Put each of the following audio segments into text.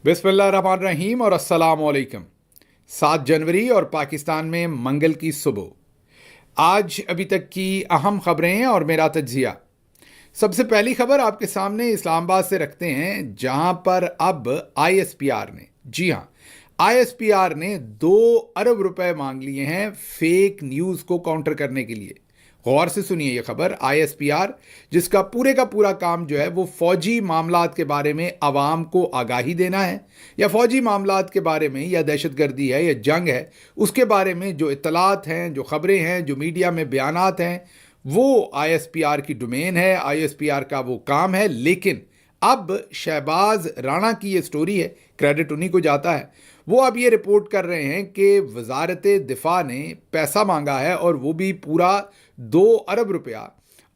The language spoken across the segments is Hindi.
बिस्मिल्लाहिर्रहमानिर्रहीम और अस्सलामुअलैकुम। 7 जनवरी और पाकिस्तान में मंगल की सुबह। आज अभी तक की अहम खबरें हैं और मेरा तज्जिया। सबसे पहली खबर आपके सामने इस्लामाबाद से रखते हैं, जहां पर अब आईएसपीआर ने, जी हां, आईएसपीआर ने 2 अरब रुपए मांग लिए हैं फेक न्यूज़ को काउंटर करने के लिए। गौर से सुनिए ये खबर। आईएसपीआर, जिसका पूरे का पूरा काम जो है वो फौजी मामलात के बारे में आवाम को आगाही देना है, या फौजी मामलात के बारे में, या दहशतगर्दी है या जंग है, उसके बारे में जो इत्तलात हैं, जो खबरें हैं, जो मीडिया में बयानात हैं, वो आईएसपीआर की डोमेन है, आईएसपीआर का वो काम है। लेकिन अब शहबाज राणा की ये स्टोरी है, क्रेडिट उन्हीं को जाता है। वो अब ये रिपोर्ट कर रहे हैं कि वजारत दिफा ने पैसा मांगा है, और वो भी पूरा 2 अरब रुपया,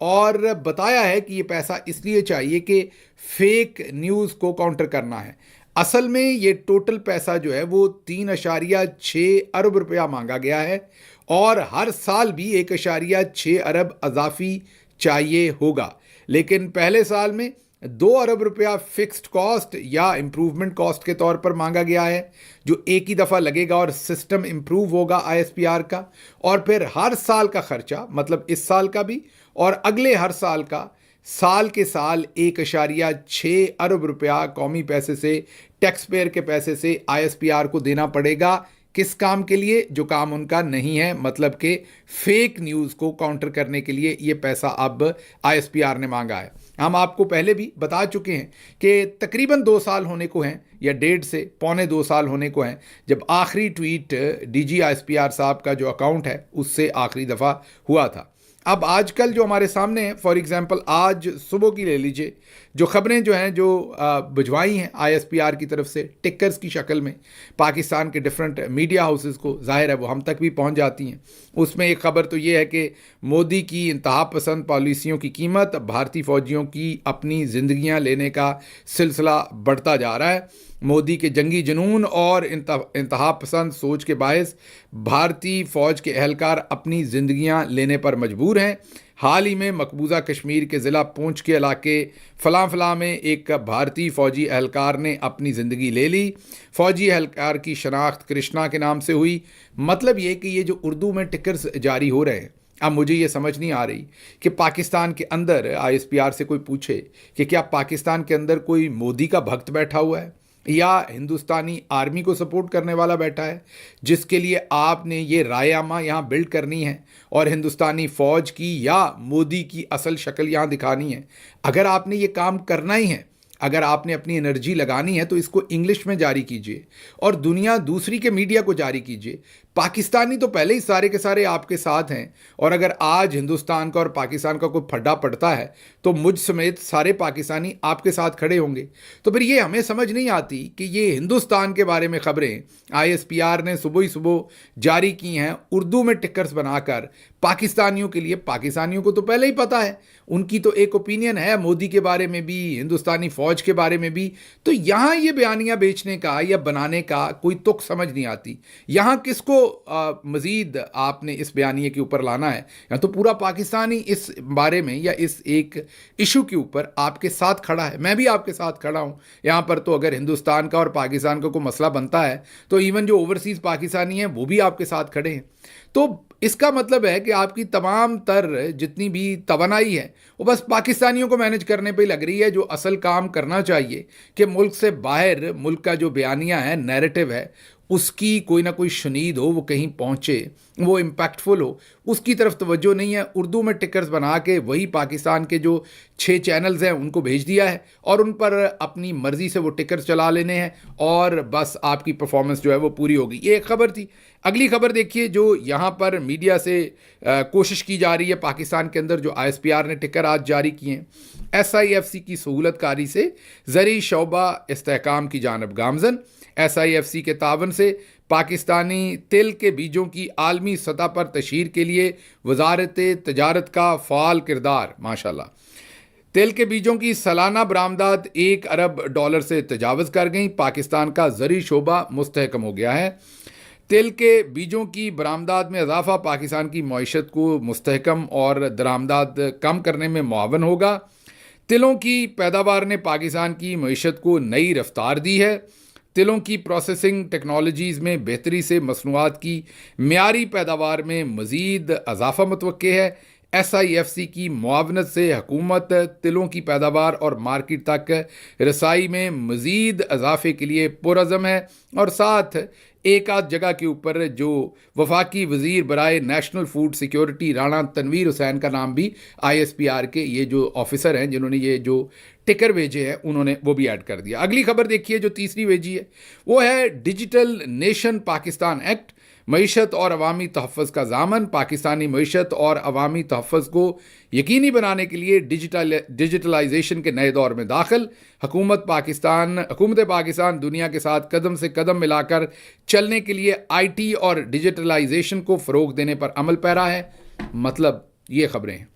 और बताया है कि ये पैसा इसलिए चाहिए कि फेक न्यूज़ को काउंटर करना है। असल में ये टोटल पैसा जो है वो 3.6 अरब रुपया मांगा गया है, और हर साल भी 1.6 अरब अजाफी चाहिए होगा। लेकिन पहले साल में 2 अरब रुपया फिक्स्ड कॉस्ट या इम्प्रूवमेंट कॉस्ट के तौर पर मांगा गया है, जो एक ही दफ़ा लगेगा और सिस्टम इम्प्रूव होगा आईएसपीआर का। और फिर हर साल का खर्चा, मतलब इस साल का भी और अगले हर साल का, साल के साल 1.6 अरब रुपया कौमी पैसे से, टैक्स पेयर के पैसे से आईएसपीआर को देना पड़ेगा। किस काम के लिए? जो काम उनका नहीं है, मतलब कि फेक न्यूज़ को काउंटर करने के लिए ये पैसा अब आईएसपीआर ने मांगा है। हम आपको पहले भी बता चुके हैं कि तकरीबन 2 साल होने को हैं, या 1.5 से पौने 2 साल होने को हैं, जब आखिरी ट्वीट डीजी आईएसपीआर साहब का जो अकाउंट है उससे आखिरी दफ़ा हुआ था। अब आजकल जो हमारे सामने है, फॉर एग्जांपल आज सुबह की ले लीजिए, जो खबरें जो हैं, जो भिजवाई हैं आईएसपीआर की तरफ से टिकर्स की शक्ल में पाकिस्तान के डिफरेंट मीडिया हाउसेस को, जाहिर है वो हम तक भी पहुंच जाती हैं। उसमें एक खबर तो ये है कि मोदी की इंतहा पसंद पॉलिसियों की कीमत, भारतीय फ़ौजियों की अपनी ज़िंदगियां लेने का सिलसिला बढ़ता जा रहा है। मोदी के जंगी जुनून और इंतहा पसंद सोच के बायस भारतीय फ़ौज के एहलकार अपनी ज़िंदगियां लेने पर मजबूर हैं। हाल ही में मकबूजा कश्मीर के ज़िला पूंछ के इलाके फलां में एक भारतीय फ़ौजी एहलकार ने अपनी ज़िंदगी ले ली। फ़ौजी एहलकार की शनाख्त कृष्णा के नाम से हुई। मतलब ये कि ये जो उर्दू में टिकर्स जारी हो रहे हैं, अब मुझे ये समझ नहीं आ रही कि पाकिस्तान के अंदर आईएसपीआर से कोई पूछे कि क्या पाकिस्तान के अंदर कोई मोदी का भक्त बैठा हुआ है, या हिंदुस्तानी आर्मी को सपोर्ट करने वाला बैठा है, जिसके लिए आपने ये रायनामा यहाँ बिल्ड करनी है और हिंदुस्तानी फ़ौज की या मोदी की असल शक्ल यहाँ दिखानी है। अगर आपने ये काम करना ही है, अगर आपने अपनी एनर्जी लगानी है, तो इसको इंग्लिश में जारी कीजिए और दुनिया दूसरी के मीडिया को जारी कीजिए। पाकिस्तानी तो पहले ही सारे के सारे आपके साथ हैं, और अगर आज हिंदुस्तान का और पाकिस्तान का कोई फड्डा पड़ता है तो मुझ समेत सारे पाकिस्तानी आपके साथ खड़े होंगे। तो फिर ये हमें समझ नहीं आती कि ये हिंदुस्तान के बारे में खबरें आईएसपीआर ने सुबह ही सुबह जारी की हैं, उर्दू में टिकर्स बनाकर पाकिस्तानियों के लिए। पाकिस्तानियों को तो पहले ही पता है, उनकी तो एक ओपिनियन है मोदी के बारे में भी, हिंदुस्तानी फ़ौज के बारे में भी। तो यहाँ ये बयानियाँ बेचने का या बनाने का कोई तुक समझ नहीं आती। यहाँ किसको मज़ीद आपने इस बयानिए के ऊपर लाना है, या तो पूरा पाकिस्तान ही इस बारे में या इस एक इशू के ऊपर आपके साथ खड़ा है। मैं भी आपके साथ खड़ा हूँ यहाँ पर। तो अगर हिंदुस्तान का और पाकिस्तान का कोई मसला बनता है तो इवन जो ओवरसीज़ पाकिस्तानी हैं वो भी आपके साथ खड़े हैं। तो इसका मतलब है कि आपकी तमाम तर जितनी भी तवानाई है वो बस पाकिस्तानियों को मैनेज करने पे लग रही है, जो असल काम करना चाहिए कि मुल्क से बाहर मुल्क का जो बयानिया है, नैरेटिव है, उसकी कोई ना कोई शुनीद हो, वो कहीं पहुँचे, वो इम्पैक्टफुल हो, उसकी तरफ तवज्जो नहीं है। उर्दू में टिकर्स बना के वही पाकिस्तान के जो 6 चैनल्स हैं उनको भेज दिया है, और उन पर अपनी मर्ज़ी से वो टिकर्स चला लेने हैं, और बस आपकी परफॉर्मेंस जो है वो पूरी होगी। ये एक खबर थी। अगली खबर देखिए, जो यहाँ पर मीडिया से कोशिश की जा रही है पाकिस्तान के अंदर, जो आईएसपीआर ने टिकर आज जारी किए हैं। एसआईएफसी की सहूलतकारी से ज़री शोबा इस्तेहकाम की जानब गामजन। एसआईएफसी के तावन से पाकिस्तानी तिल के बीजों की आलमी सतह पर तशहीर के लिए वजारत तजारत का फ़ाल किरदार। माशाल्लाह। तिल के बीजों की सालाना बरामदात $1 अरब से तजावज़ कर गई। पाकिस्तान का ज़री शोबा मुस्तहकम हो गया है। तिल के बीजों की बरामदात में इजाफा पाकिस्तान की मईशत को मुस्तहकम और दरामदात कम करने में मुआवन होगा। तिलों की पैदावार ने पाकिस्तान की मईशत को नई रफ्तार दी है। तिलों की प्रोसेसिंग टेक्नोलॉजीज़ में बेहतरी से मसनूआत की म्यारी पैदावार में मज़ीद इजाफा मुतवक्के है। SIFC की मुआवनत से हुकूमत तिलों की पैदावार और मार्केट तक रसाई में मज़ीद इजाफे के लिए पुरज़म है। और साथ एक आध जगह के ऊपर जो वफाकी वज़ीर बराए national food security Rana Tanveer Hussain का नाम भी ISPR के ये जो ऑफिसर हैं जिन्होंने ये जो टिकर भेजे हैं उन्होंने वो भी ऐड कर दिया। अगली खबर देखिए जो तीसरी भेजी है वो है डिजिटल नेशन पाकिस्तान एक्ट, मईशत और अवामी तहफ़्फ़ुज़ का ज़ामन। पाकिस्तानी मईशत और अवामी तहफ़्फ़ुज़ को यकीनी बनाने के लिए डिजिटलाइजेशन के नए दौर में दाखिल। हुकूमत पाकिस्तान दुनिया के साथ कदम से कदम मिलाकर चलने के लिए IT और डिजिटलाइजेशन को फ़रोग़ देने पर अमल पैरा है। मतलब ये खबरें हैं।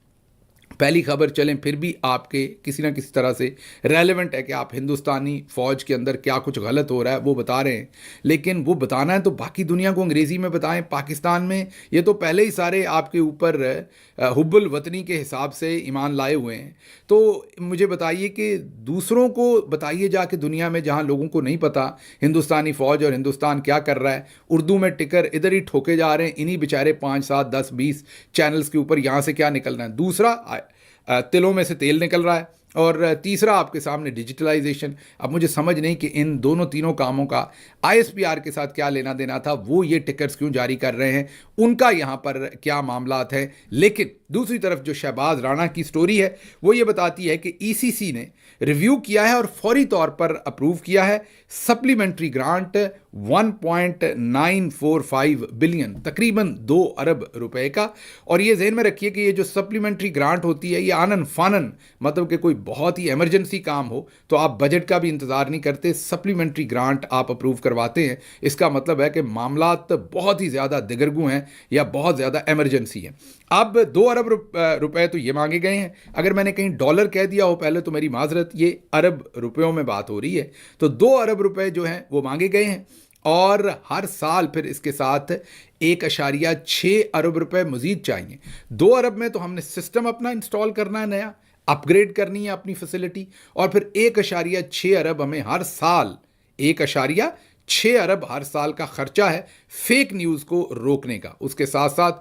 पहली खबर चलें फिर भी आपके किसी ना किसी तरह से रेलेवेंट है कि आप हिंदुस्तानी फ़ौज के अंदर क्या कुछ गलत हो रहा है वो बता रहे हैं, लेकिन वो बताना है तो बाकी दुनिया को अंग्रेज़ी में बताएं। पाकिस्तान में ये तो पहले ही सारे आपके ऊपर हुब्बुल वतनी के हिसाब से ईमान लाए हुए हैं, तो मुझे बताइए कि दूसरों को बताइए जाके दुनिया में जहाँ लोगों को नहीं पता हिंदुस्तानी फ़ौज और हिंदुस्तान क्या कर रहा है, उर्दू में टिकर इधर ही ठोके जा रहे हैं इन्हीं बेचारे 5, 7, 10, 20 चैनल्स के ऊपर। यहाँ से क्या निकलना है? दूसरा तिलों में से तेल निकल रहा है और तीसरा आपके सामने डिजिटलाइजेशन। अब मुझे समझ नहीं कि इन दोनों तीनों कामों का ISPR के साथ क्या लेना देना था, वो ये टिकट्स क्यों जारी कर रहे हैं, उनका यहाँ पर क्या मामलात हैं। लेकिन दूसरी तरफ जो शहबाज राणा की स्टोरी है वो ये बताती है कि ECC ने रिव्यू किया है और फौरी तौर पर अप्रूव किया है सप्लीमेंट्री ग्रांट 1.945 बिलियन, तकरीबन 2 अरब रुपए का। और ये ज़हन में रखिए कि ये जो सप्लीमेंट्री ग्रांट होती है ये आनन फानन, मतलब कि कोई बहुत ही इमरजेंसी काम हो तो आप बजट का भी इंतज़ार नहीं करते, सप्लीमेंट्री ग्रांट आप अप्रूव करवाते हैं। इसका मतलब है कि मामलात बहुत ही ज़्यादा दिगरगू हैं या बहुत ज़्यादा इमरजेंसी है। अब 2 अरब रुपए तो ये मांगे गए हैं। अगर मैंने कहीं डॉलर कह दिया हो पहले तो मेरी माजरत, ये अरब रुपयों में बात हो रही है। तो 2 अरब रुपए जो हैं वो मांगे गए हैं और हर साल फिर इसके साथ 1.6 अरब रुपए मजीद चाहिए। 2 अरब में तो हमने सिस्टम अपना इंस्टॉल करना है, नया अपग्रेड करनी है अपनी फैसिलिटी, और फिर 1.6 अरब हमें हर साल 1.6 अरब हर साल का खर्चा है फेक न्यूज़ को रोकने का। उसके साथ साथ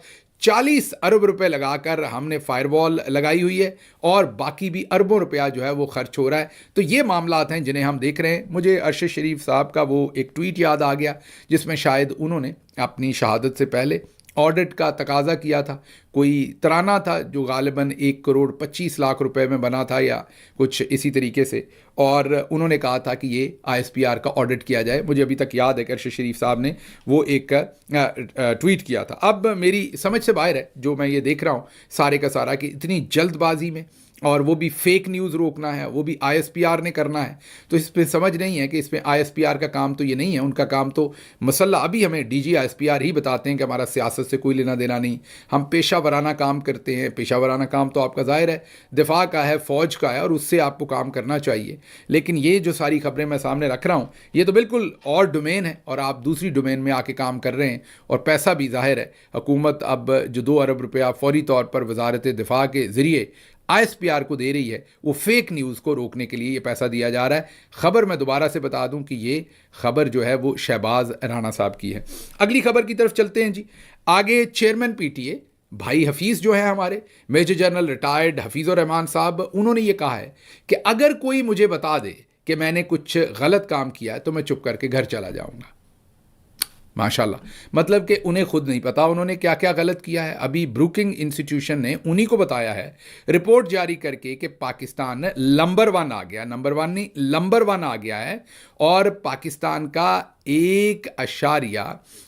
40 अरब रुपए लगाकर हमने फायरवॉल लगाई हुई है और बाकी भी अरबों रुपया जो है वो खर्च हो रहा है। तो ये मामलात हैं जिन्हें हम देख रहे हैं। मुझे अरशद शरीफ साहब का वो एक ट्वीट याद आ गया जिसमें शायद उन्होंने अपनी शहादत से पहले ऑडिट का तकाजा किया था। कोई तराना था जो गालिबन 1.25 करोड़ रुपए में बना था या कुछ इसी तरीके से, और उन्होंने कहा था कि ये ISPR का ऑडिट किया जाए। मुझे अभी तक याद है कि अरशद शरीफ साहब ने वो एक ट्वीट किया था। अब मेरी समझ से बाहर है जो मैं ये देख रहा हूँ सारे का सारा कि इतनी जल्दबाजी में, और वो भी फेक न्यूज़ रोकना है, वो भी ISPR ने करना है। तो इस पर समझ नहीं है कि इसमें ISPR का काम तो ये नहीं है। उनका काम तो मसला अभी हमें DG ISPR ही बताते हैं कि हमारा सियासत से कोई लेना देना नहीं, हम पेशा वराना काम करते हैं। पेशा वराना काम तो आपका ज़ाहिर है दिफा का है, फ़ौज का है, और उससे आपको काम करना चाहिए। लेकिन ये जो सारी खबरें मैं सामने रख रहा हूँ ये तो बिल्कुल और डोमेन है और आप दूसरी डोमेन में आके काम कर रहे हैं। और पैसा भी ज़ाहिर है हुकूमत अब जो 2 अरब रुपया फ़ौरी तौर पर वजारत दिफा के ज़रिए ISPR को दे रही है वो फेक न्यूज़ को रोकने के लिए ये पैसा दिया जा रहा है। खबर मैं दोबारा से बता दूं कि ये खबर जो है वो शहबाज राणा साहब की है। अगली खबर की तरफ चलते हैं जी। आगे चेयरमैन PTA भाई हफीज़ जो है हमारे मेजर जनरल रिटायर्ड हफीज़ुर रहमान साहब, उन्होंने ये कहा है कि अगर कोई मुझे बता दे कि मैंने कुछ गलत काम किया है तो मैं चुप करके घर चला जाऊँगा। माशाल्लाह, मतलब कि उन्हें खुद नहीं पता उन्होंने क्या क्या गलत किया है। अभी ब्रूकिंग इंस्टीट्यूशन ने उन्हीं को बताया है रिपोर्ट जारी करके कि पाकिस्तान नंबर 1 आ गया, नंबर 1 नहीं नंबर 1 आ गया है, और पाकिस्तान का 1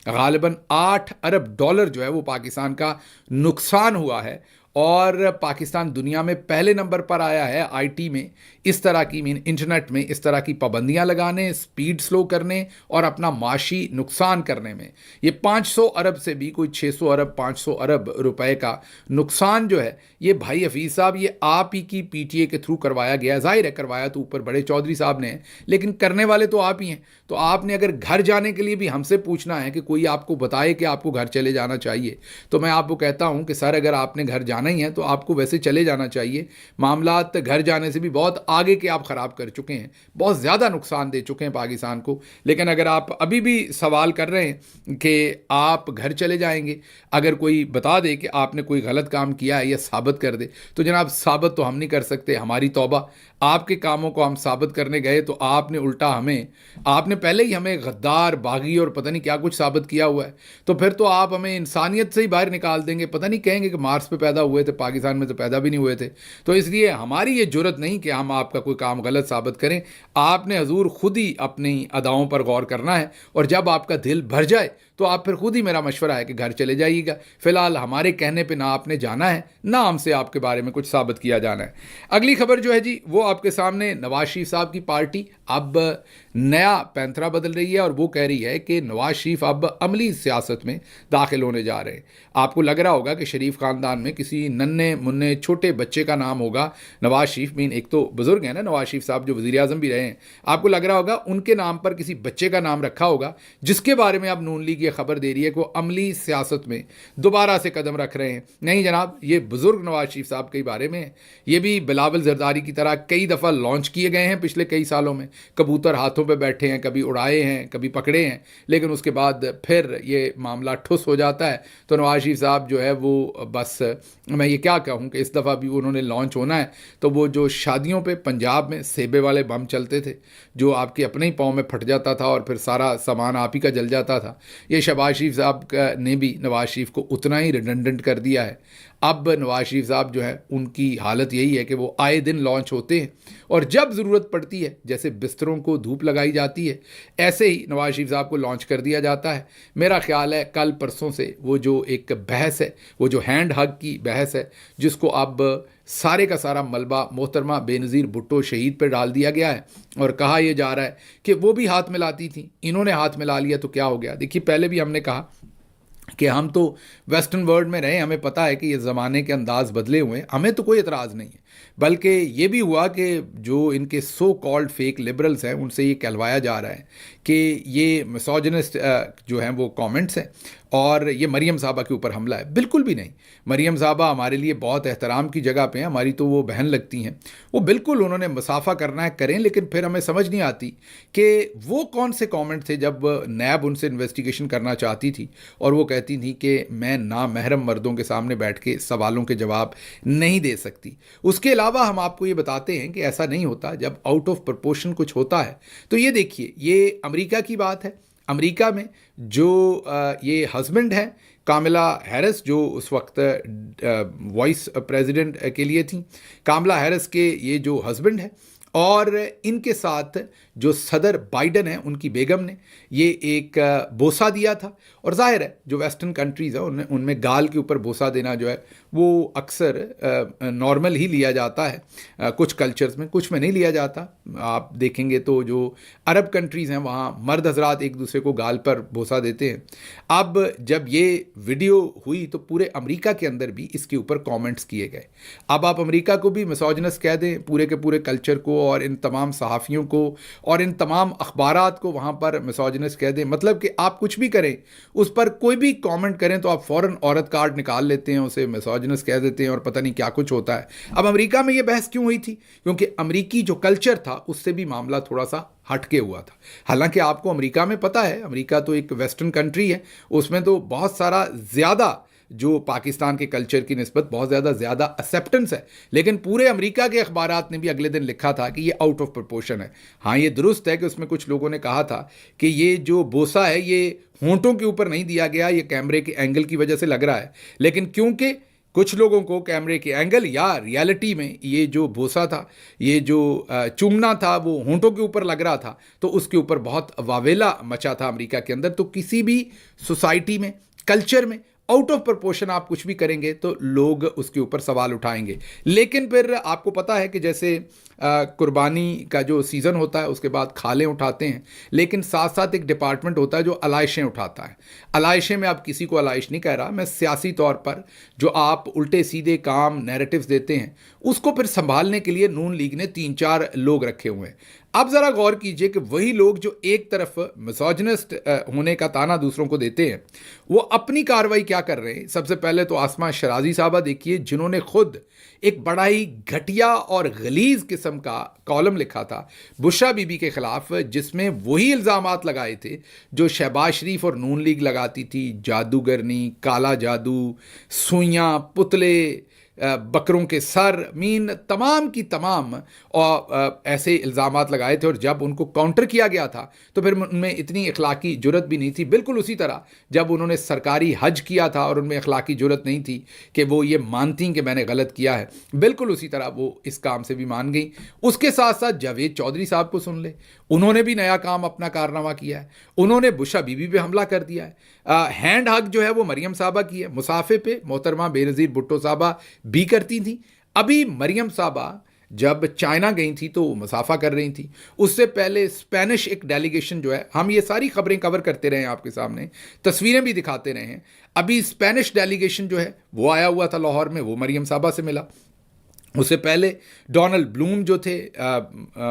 गालिबन 8 अरब डॉलर जो है वो पाकिस्तान का नुकसान हुआ है। और पाकिस्तान दुनिया में पहले नंबर पर आया है IT में, इस तरह की इंटरनेट में इस तरह की पाबंदियां लगाने, स्पीड स्लो करने और अपना माशी नुकसान करने में। ये 500 अरब से भी कोई 600 अरब 500 अरब रुपए का नुकसान जो है ये भाई हफीज़ साहब ये आप ही की PTA के थ्रू करवाया गया। ज़ाहिर है करवाया तो ऊपर बड़े चौधरी साहब ने, लेकिन करने वाले तो आप ही हैं। तो आपने अगर घर जाने के लिए भी हमसे पूछना है कि कोई आपको बताए कि आपको घर चले जाना चाहिए, तो मैं आपको कहता हूँ कि सर अगर आपने घर जाना जाना ही है तो आपको वैसे चले जाना चाहिए। मामलात घर जाने से भी बहुत आगे के आप ख़राब कर चुके हैं, बहुत ज़्यादा नुकसान दे चुके हैं पाकिस्तान को। लेकिन अगर आप अभी भी सवाल कर रहे हैं कि आप घर चले जाएंगे अगर कोई बता दे कि आपने कोई गलत काम किया है या साबित कर दे, तो जनाब साबित तो हम नहीं कर सकते, हमारी तौबा। आपके कामों को हम साबित करने गए तो आपने उल्टा आपने पहले ही हमें गद्दार, बागी और पता नहीं क्या कुछ साबित किया हुआ है, तो फिर तो आप हमें इंसानियत से ही बाहर निकाल देंगे। पता नहीं कहेंगे कि मार्स पे पैदा हुए थे, पाकिस्तान में तो पैदा भी नहीं हुए थे। तो इसलिए हमारी ये जुर्रत नहीं कि हम आपका कोई काम गलत साबित करें। आपने हजूर खुद ही अपनी अदाओं पर गौर करना है, और जब आपका दिल भर जाए तो आप फिर खुद ही, मेरा मशवरा है कि घर चले जाइएगा। फिलहाल हमारे कहने पे ना आपने जाना है, ना हमसे आपके बारे में कुछ साबित किया जाना है। अगली खबर जो है जी वो आपके सामने, नवाज शरीफ साहब की पार्टी अब नया पैंतरा बदल रही है और वो कह रही है कि नवाज शरीफ अब अमली सियासत में दाखिल होने जा रहे हैं। आपको लग रहा होगा कि शरीफ खानदान में किसी नन्हे मुन्ने छोटे बच्चे का नाम होगा नवाज शरीफ। मीन एक तो बुजुर्ग है ना नवाज शरीफ साहब, जो वज़ीर आज़म भी रहे हैं, आपको लग रहा होगा उनके नाम पर किसी बच्चे का नाम रखा होगा, जिसके बारे में अब नून लीग ये खबर दे रही है कि वो अमली सियासत में दोबारा से कदम रख रहे हैं। नहीं जनाब, ये बुजुर्ग नवाज शरीफ साहब के बारे में है। ये भी बिलावल जरदारी की तरह कई दफ़ा लॉन्च किए गए हैं पिछले कई सालों में। कबूतर हाथों पे बैठे हैं, कभी उड़ाए हैं, कभी पकड़े हैं, लेकिन उसके बाद फिर ये मामला ठुस हो जाता है। तो नवाज शरीफ साहब जो है वो बस, मैं ये क्या कहूँ कि इस दफ़ा भी उन्होंने लॉन्च होना है तो वो जो शादियों पे पंजाब में सेबे वाले बम चलते थे, जो आपके अपने ही पाँव में फट जाता था और फिर सारा सामान आप ही का जल जाता था, ये शहबाज शरीफ साहब ने भी नवाज शरीफ को उतना ही रिडंडेंट कर दिया है। अब नवाज शरीफ साहब जो है उनकी हालत यही है कि वो आए दिन लॉन्च होते हैं, और जब ज़रूरत पड़ती है, जैसे बिस्तरों को धूप लगाई जाती है, ऐसे ही नवाज शरीफ साहब को लॉन्च कर दिया जाता है। मेरा ख्याल है कल परसों से वो जो एक बहस है, वो जो हैंड हग की बहस है, जिसको अब सारे का सारा मलबा मोहतरमा बेनज़ीर भुट्टो शहीद पर डाल दिया गया है, और कहा यह जा रहा है कि वो भी हाथ मिलाती थी, इन्होंने हाथ मिला लिया तो क्या हो गया। देखिए, पहले भी हमने कहा कि हम तो वेस्टर्न वर्ल्ड में रहे, हमें पता है कि ये ज़माने के अंदाज़ बदले हुए हैं, हमें तो कोई एतराज़ नहीं है। बल्कि ये भी हुआ कि जो इनके सो कॉल्ड फेक लिबरल्स हैं उनसे ये कहलवाया जा रहा है कि ये मिसोजिनिस्ट जो हैं वो कमेंट्स हैं और ये मरियम साहबा के ऊपर हमला है। बिल्कुल भी नहीं। मरियम साहबा हमारे लिए बहुत एहतराम की जगह पे हैं, हमारी तो वो बहन लगती हैं। वो बिल्कुल उन्होंने मुसाफा करना है करें, लेकिन फिर हमें समझ नहीं आती कि वो कौन से कमेंट थे जब नैब उनसे इन्वेस्टिगेशन करना चाहती थी और वो कहती थी कि मैं नामहरम मर्दों के सामने बैठ के सवालों के जवाब नहीं दे सकती। उसके अलावा हम आपको ये बताते हैं कि ऐसा नहीं होता। जब आउट ऑफ प्रपोर्शन कुछ होता है तो ये देखिए, ये अमेरिका की बात है। अमेरिका में जो ये हस्बैंड है कामला हैरिस, जो उस वक्त वाइस प्रेसिडेंट के लिए थी, कामला हैरिस के ये जो हस्बैंड है, और इनके साथ जो सदर बाइडन है उनकी बेगम ने ये एक बोसा दिया था। और जाहिर है जो वेस्टर्न कंट्रीज़ है उनमें गाल के ऊपर बोसा देना जो है वो अक्सर नॉर्मल ही लिया जाता है। कुछ कल्चर्स में, कुछ में नहीं लिया जाता। आप देखेंगे तो जो अरब कंट्रीज़ हैं वहाँ मर्द हजरात एक दूसरे को गाल पर बोसा देते हैं। अब जब ये वीडियो हुई तो पूरे अमेरिका के अंदर भी इसके ऊपर कमेंट्स किए गए। अब आप अमेरिका को भी मिसोजिनस कह दें, पूरे के पूरे कल्चर को और इन तमाम सहाफ़ियों को और इन तमाम अखबारात को वहाँ पर मिसोजिनस कह दें, मतलब कि आप कुछ भी करें, उस पर कोई भी कमेंट करें तो आप फ़ौरन औरत कार्ड निकाल लेते हैं, उसे मिसोजिनस कह देते हैं और पता नहीं क्या कुछ होता है। अब अमेरिका में ये बहस क्यों हुई थी? क्योंकि अमेरिकी जो कल्चर था उससे भी मामला थोड़ा सा हटके हुआ था। हालांकि आपको अमेरिका में पता है, अमेरिका तो एक वेस्टर्न कंट्री है, उसमें तो बहुत सारा ज़्यादा जो पाकिस्तान के कल्चर की निस्बत बहुत ज़्यादा एक्सेप्टेंस है। लेकिन पूरे अमेरिका के अखबारात ने भी अगले दिन लिखा था कि ये आउट ऑफ प्रोपोर्शन है। हाँ, ये दुरुस्त है कि उसमें कुछ लोगों ने कहा था कि ये जो बोसा है ये होंठों के ऊपर नहीं दिया गया, ये कैमरे के एंगल की वजह से लग रहा है। लेकिन क्योंकि कुछ लोगों को कैमरे के एंगल या रियलिटी में ये जो बोसा था, ये जो चूमना था वो होंठों के ऊपर लग रहा था, तो उसके ऊपर बहुत वावेला मचा था अमेरिका के अंदर। तो किसी भी सोसाइटी में, कल्चर में आउट ऑफ प्रपोर्शन आप कुछ भी करेंगे तो लोग उसके ऊपर सवाल उठाएंगे। लेकिन फिर आपको पता है कि जैसे कुर्बानी का जो सीज़न होता है उसके बाद खालें उठाते हैं, लेकिन साथ साथ एक डिपार्टमेंट होता है जो अलाइशें उठाता है। अलाइशें में आप किसी को अलाइश नहीं कह रहा, मैं सियासी तौर पर जो आप उल्टे सीधे काम नैरेटिव्स देते हैं उसको फिर संभालने के लिए नून लीग ने 3-4 लोग रखे हुए हैं। अब ज़रा गौर कीजिए कि वही लोग जो एक तरफ मिसोजिनिस्ट होने का ताना दूसरों को देते हैं, वो अपनी कार्रवाई क्या कर रहे हैं। सबसे पहले तो आसमा शराजी साहबा देखिए, जिन्होंने खुद एक बड़ा ही घटिया और गलीज किस्म का कॉलम लिखा था बुशरा बीबी के खिलाफ, जिसमें वही इल्ज़ामात लगाए थे जो शहबाज शरीफ और नून लीग लगाती थी। जादूगरनी, काला जादू, सुइयाँ, पुतले, बकरों के सर, मीन तमाम की तमाम और ऐसे इल्ज़ामात लगाए थे। और जब उनको काउंटर किया गया था तो फिर उनमें इतनी अखलाकी जुर्रत भी नहीं थी। बिल्कुल उसी तरह जब उन्होंने सरकारी हज किया था और उनमें अखलाकी जुर्रत नहीं थी कि वो ये मानती कि मैंने गलत किया है, बिल्कुल उसी तरह वो इस काम से भी मान गई। उसके साथ साथ जावेद चौधरी साहब को सुन ले, उन्होंने भी नया काम अपना कारनामा किया है। उन्होंने बुशरा बीबी पे हमला कर दिया है। हैंड हग जो है वो मरियम साहबा की है, मुसाफे पे मोहतरमा बेनज़ीर भुट्टो साहबा भी करती थी। अभी मरियम साहबा जब चाइना गई थी तो मुसाफा कर रही थी। उससे पहले स्पेनिश एक डेलीगेशन जो है, हम ये सारी खबरें कवर करते रहे हैं आपके सामने, तस्वीरें भी दिखाते रहे हैं। अभी स्पेनिश डेलीगेशन जो है वो आया हुआ था लाहौर में, वो मरियम साहबा से मिला। उससे पहले डोनाल्ड ब्लूम जो थे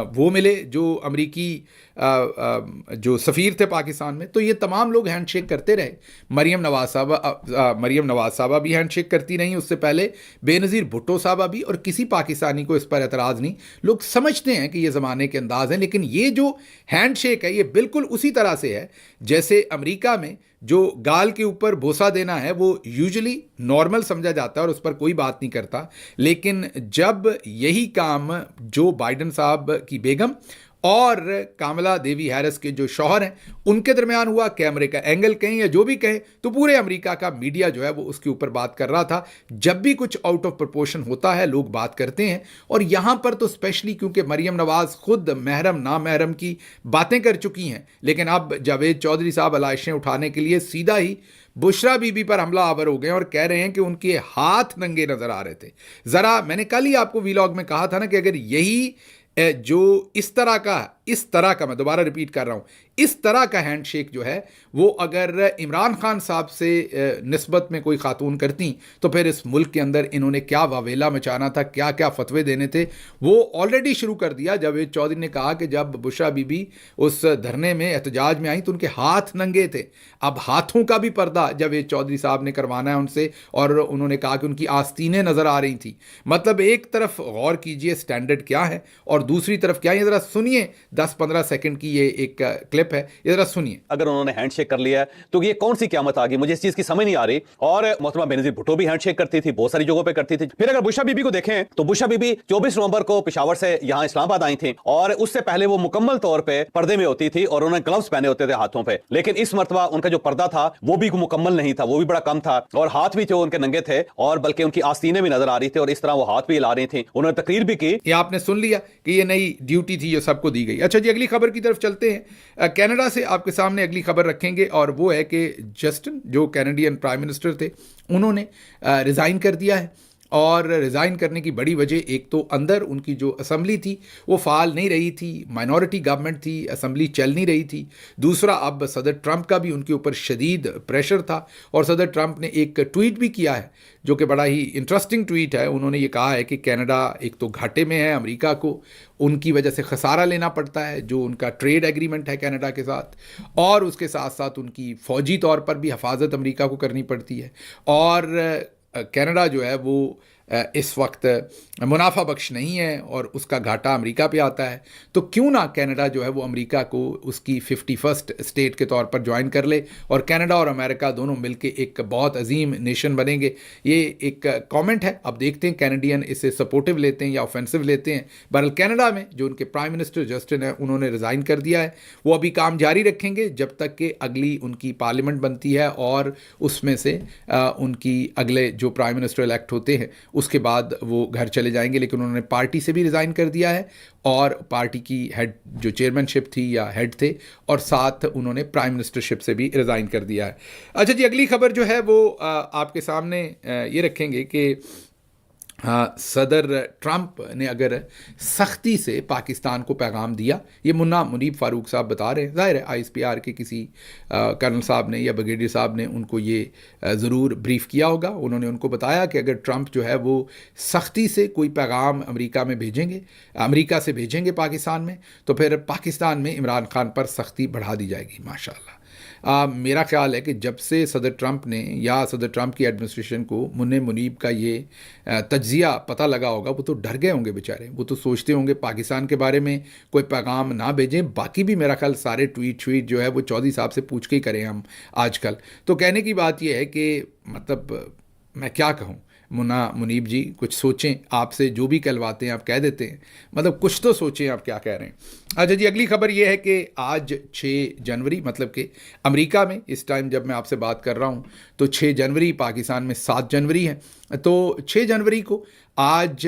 वो मिले, जो अमरीकी जो सफ़ीर थे पाकिस्तान में। तो ये तमाम लोग हैंडशेक करते रहे। मरियम नवाज साहबा भी हैंडशेक करती रहीं, उससे पहले बेनज़ीर भुट्टो साहबा भी, और किसी पाकिस्तानी को इस पर एतराज़ नहीं। लोग समझते हैं कि ये ज़माने के अंदाज़ हैं, लेकिन ये जो हैंडशेक है ये बिल्कुल उसी तरह से है जैसे अमेरिका में जो गाल के ऊपर बोसा देना है वो यूजुअली नॉर्मल समझा जाता है और उस पर कोई बात नहीं करता। लेकिन जब यही काम जो बाइडन साहब की बेगम और कामला देवी हैरिस के जो शौहर हैं उनके दरमियान हुआ, कैमरे का एंगल कहें या जो भी कहें, तो पूरे अमेरिका का मीडिया जो है वो उसके ऊपर बात कर रहा था। जब भी कुछ आउट ऑफ प्रोपोर्शन होता है लोग बात करते हैं, और यहाँ पर तो स्पेशली क्योंकि मरियम नवाज खुद महरम ना महरम की बातें कर चुकी हैं। लेकिन अब जावेद चौधरी साहब अलाइशें उठाने के लिए सीधा ही बुशरा बीबी पर हमला आवर हो गए और कह रहे हैं कि उनके हाथ नंगे नजर आ रहे थे। ज़रा मैंने कल ही आपको वीलॉग में कहा था ना कि अगर यही जो इस तरह का मैं दोबारा रिपीट कर रहा हूँ, इस तरह का हैंडशेक जो है वो अगर इमरान खान साहब से निस्बत में कोई खातून करती तो फिर इस मुल्क के अंदर इन्होंने क्या वावेला मचाना था, क्या क्या फतवे देने थे, वो ऑलरेडी शुरू कर दिया। जावेद चौधरी ने कहा कि जब बुशरा बीबी उस धरने में एहतजाज में आई तो उनके हाथ नंगे थे। अब हाथों का भी पर्दा जावेद चौधरी साहब ने करवाना है उनसे, और उन्होंने कहा कि उनकी आस्तीनें नज़र आ रही थी। मतलब एक तरफ गौर कीजिए स्टैंडर्ड क्या है और दूसरी तरफ क्या है। ये ज़रा सुनिए, 10-15 सेकंड की ये एक क्लिप है, ये जरा सुनिए। अगर उन्होंने हैंडशेक कर लिया है तो ये कौन सी क़यामत आ गई, मुझे इस चीज की समझ नहीं आ रही। और मोहतरमा बेनज़ीर भुट्टो भी हैंडशेक करती थी, बहुत सारी जगहों पे करती थी। फिर अगर बुशरा बीबी को देखें तो बुशरा बीबी 24 नवंबर को पेशावर से यहां इस्लामाबाद आई थी, और उससे पहले वो मुकम्मल तौर पर पर्दे में होती थी और उन्होंने ग्लव्स पहने होते थे हाथों पर। लेकिन इस मरतबा उनका जो पर्दा था वो भी मुकम्मल नहीं था, वो भी बड़ा कम था, और हाथ भी थे उनके नंगे थे, और बल्कि उनकी आस्तीनें भी नजर आ रही थी, और इस तरह वो हाथ भी हिला रही थी। उन्होंने तकरीर भी की। ये आपने सुन लिया कि ये नई ड्यूटी थी जो सबको दी गई। अच्छा जी, अगली खबर की तरफ चलते हैं। कनाडा से आपके सामने अगली खबर रखेंगे, और वो है कि जस्टिन जो कैनेडियन प्राइम मिनिस्टर थे उन्होंने रिज़ाइन कर दिया है। और रिज़ाइन करने की बड़ी वजह, एक तो अंदर उनकी जो असम्बली थी वो फ़ाल नहीं रही थी, माइनॉरिटी गवर्नमेंट थी, असम्बली चल नहीं रही थी। दूसरा, अब सदर ट्रंप का भी उनके ऊपर शदीद प्रेशर था, और सदर ट्रंप ने एक ट्वीट भी किया है जो कि बड़ा ही इंटरेस्टिंग ट्वीट है। उन्होंने ये कहा है कि कनाडा एक तो घाटे में है, अमेरिका को उनकी वजह से खसारा लेना पड़ता है जो उनका ट्रेड एग्रीमेंट है कनाडा के साथ, और उसके साथ साथ उनकी फ़ौजी तौर पर भी हिफाजत अमेरिका को करनी पड़ती है। और कनाडा जो है वो इस वक्त मुनाफा बख्श नहीं है और उसका घाटा अमेरिका पे आता है। तो क्यों ना कनाडा जो है वो अमेरिका को उसकी 51st स्टेट के तौर पर ज्वाइन कर ले, और कनाडा और अमेरिका दोनों मिलके एक बहुत अजीम नेशन बनेंगे। ये एक कमेंट है, अब देखते हैं कैनेडियन इसे सपोर्टिव लेते हैं या ऑफेंसिव लेते हैं। बहरहाल कनाडा में जो उनके प्राइम मिनिस्टर जस्टिन है उन्होंने रिज़ाइन कर दिया है। वो अभी काम जारी रखेंगे जब तक कि अगली उनकी पार्लियामेंट बनती है और उसमें से उनकी अगले जो प्राइम मिनिस्टर इलेक्ट होते हैं उसके बाद वो घर चले जाएंगे। लेकिन उन्होंने पार्टी से भी रिज़ाइन कर दिया है, और पार्टी की हेड जो चेयरमैनशिप थी या हेड थे, और साथ उन्होंने प्राइम मिनिस्टरशिप से भी रिज़ाइन कर दिया है। अच्छा जी, अगली खबर जो है वो आपके सामने ये रखेंगे कि हाँ, सदर ट्रंप ने अगर सख्ती से पाकिस्तान को पैगाम दिया, ये मुन्ना मुनीब फ़ारूक साहब बता रहे हैं, ज़ाहिर है आईएसपीआर के किसी कर्नल साहब ने या ब्रिगेडियर साहब ने उनको ये ज़रूर ब्रीफ़ किया होगा। उन्होंने उनको बताया कि अगर ट्रंप जो है वो सख्ती से कोई पैगाम अमेरिका में भेजेंगे, अमेरिका से भेजेंगे पाकिस्तान में, तो फिर पाकिस्तान में इमरान खान पर सख्ती बढ़ा दी जाएगी। माशाअल्लाह। मेरा ख्याल है कि जब से सदर ट्रंप ने या सदर ट्रंप की एडमिनिस्ट्रेशन को मुन्ने मुनीब का ये तज्जिया पता लगा होगा, वो तो डर गए होंगे बेचारे। वो तो सोचते होंगे पाकिस्तान के बारे में कोई पैगाम ना भेजें। बाकी भी मेरा ख्याल सारे ट्वीट जो है वो चौधरी साहब से पूछ के ही करें हम आजकल। तो कहने की बात यह है कि मतलब मैं क्या कहूँ, मुन्ना मुनीब जी कुछ सोचें, आपसे जो भी कहलवाते हैं आप कह देते हैं, मतलब कुछ तो सोचें आप क्या कह रहे हैं। अच्छा जी, अगली खबर ये है कि आज 6 जनवरी, मतलब कि अमेरिका में इस टाइम जब मैं आपसे बात कर रहा हूँ तो 6 जनवरी, पाकिस्तान में 7 जनवरी है। तो 6 जनवरी को आज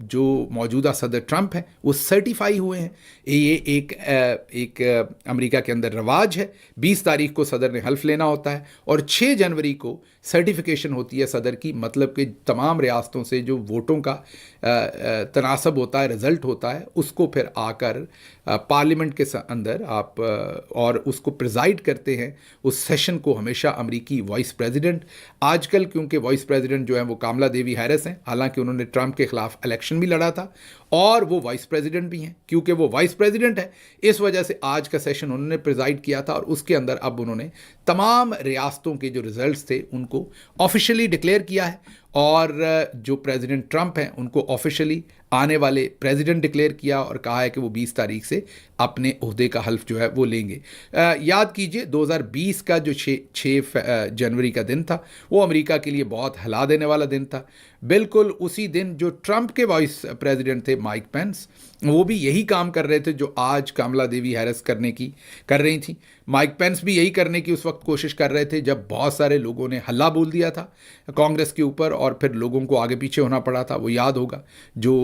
जो मौजूदा सदर ट्रंप हैं वो सर्टिफाई हुए हैं। ये एक अमेरिका के अंदर रवाज है। 20 तारीख को सदर ने हल्फ लेना होता है और 6 जनवरी को सर्टिफिकेशन होती है सदर की, मतलब कि तमाम रियासतों से जो वोटों का तनासब होता है, रिज़ल्ट होता है, उसको फिर आकर पार्लियामेंट के अंदर आप और उसको प्रिजाइड करते हैं। उस सेशन को हमेशा अमेरिकी वाइस प्रेसिडेंट, आजकल क्योंकि वाइस प्रेसिडेंट जो है वो कामला देवी हैरिस हैं, हालांकि उन्होंने ट्रंप के खिलाफ इलेक्शन भी लड़ा था, और वो वाइस प्रेसिडेंट भी हैं। क्योंकि वो वाइस प्रेसिडेंट है इस वजह से आज का सेशन उन्होंने प्रिजाइड किया था, और उसके अंदर अब उन्होंने तमाम रियासतों के जो रिजल्ट्स थे उनको ऑफिशियली डिक्लेयर किया है, और जो प्रेसिडेंट ट्रंप हैं उनको ऑफिशियली आने वाले प्रेसिडेंट डिक्लेयर किया और कहा है कि वो 20 तारीख से अपने ओहदे का हल्फ जो है वो लेंगे। याद कीजिए 2020 का जो 6 जनवरी का दिन था वो अमेरिका के लिए बहुत हिला देने वाला दिन था। बिल्कुल उसी दिन जो ट्रंप के वाइस प्रेसिडेंट थे माइक पेंस, वो भी यही काम कर रहे थे जो आज कमला देवी हैरिस कर रही थी। माइक पेंस भी यही करने की उस वक्त कोशिश कर रहे थे जब बहुत सारे लोगों ने हल्ला बोल दिया था कांग्रेस के ऊपर, और फिर लोगों को आगे पीछे होना पड़ा था। वो याद होगा जो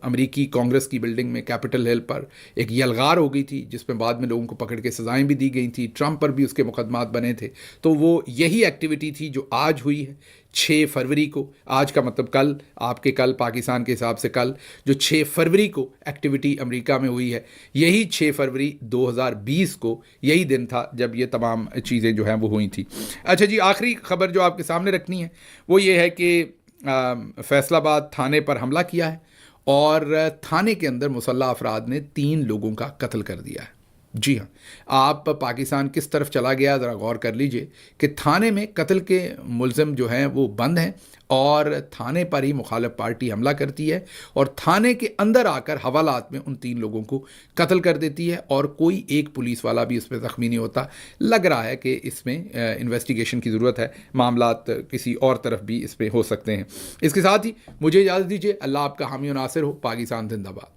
अमेरिकी कांग्रेस की बिल्डिंग में कैपिटल हिल पर एक यलगार हो गई थी, जिसमें बाद में लोगों को पकड़ के सजाएं भी दी गई थी, ट्रंप पर भी उसके मुकदमात बने थे। तो वो यही एक्टिविटी थी जो आज हुई है 6 फरवरी को। आज का मतलब कल, आपके कल, पाकिस्तान के हिसाब से कल, जो 6 फरवरी को एक्टिविटी अमेरिका में हुई है, यही 6 फरवरी 2020 को यही दिन था जब ये तमाम चीज़ें जो हैं वो हुई थी। अच्छा जी, आखिरी खबर जो आपके सामने रखनी है वो ये है कि फैसलाबाद थाने पर हमला किया है और थाने के अंदर मुसल्लह अफराद ने 3 लोगों का कत्ल कर दिया है। जी हाँ, आप पाकिस्तान किस तरफ चला गया ज़रा गौर कर लीजिए कि थाने में कत्ल के मुलज़िम जो हैं वो बंद हैं, और थाने पर ही मुखालिफ पार्टी हमला करती है और थाने के अंदर आकर हवालात में उन 3 लोगों को कत्ल कर देती है, और कोई एक पुलिस वाला भी इसमें ज़ख्मी नहीं होता। लग रहा है कि इसमें इन्वेस्टिगेशन की ज़रूरत है, मामलात किसी और तरफ भी इसमें हो सकते हैं। इसके साथ ही मुझे इजाज़त दीजिए। अल्लाह आपका हामी और नासिर हो। पाकिस्तान जिंदाबाद।